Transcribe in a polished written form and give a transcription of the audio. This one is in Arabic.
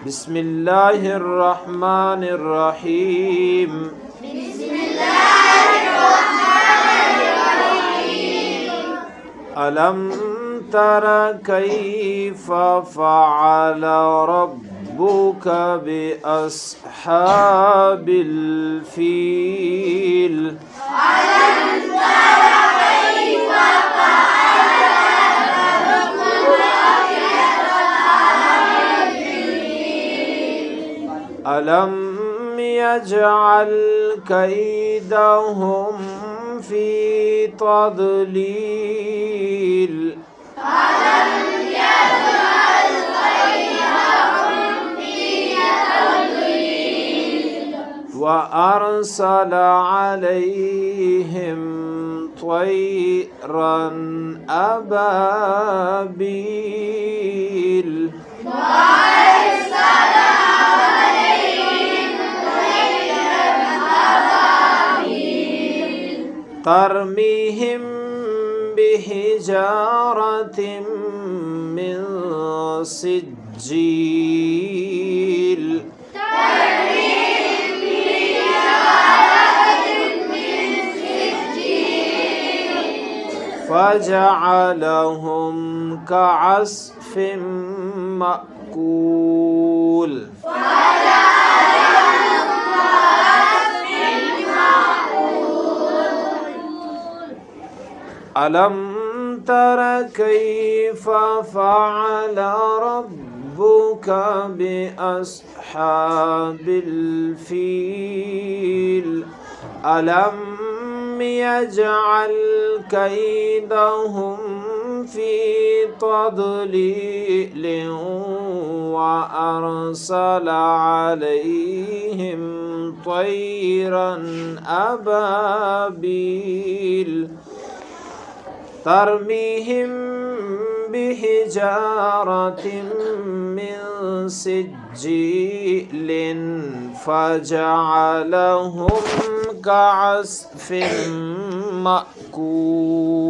بسم الله الرحمن الرحيم بسم الله الرحمن الرحيم ألم تر كيف فعل ربك بأصحاب الفيل ألم تر كيف فعل ربك بأصحاب الفيل ألم يجعل كيدهم في تضليل ألم يجعل كيدهم في تضليل وأرسل عليهم طيرا أبابيل وأرسل عليهم طيرا أبابيل ترميهم بحجارة من سجيل ترميهم بحجارة من سجيل فجعلهم كعصف مأكول وجعلهم كعصف مأكول ألم تر كيف فعل ربك بأصحاب الفيل ألم يجعل كيدهم في تضليل وأرسل عليهم طيرا أبابيل ترميهم بحجارة من سجيل فجعلهم كعصف مأكول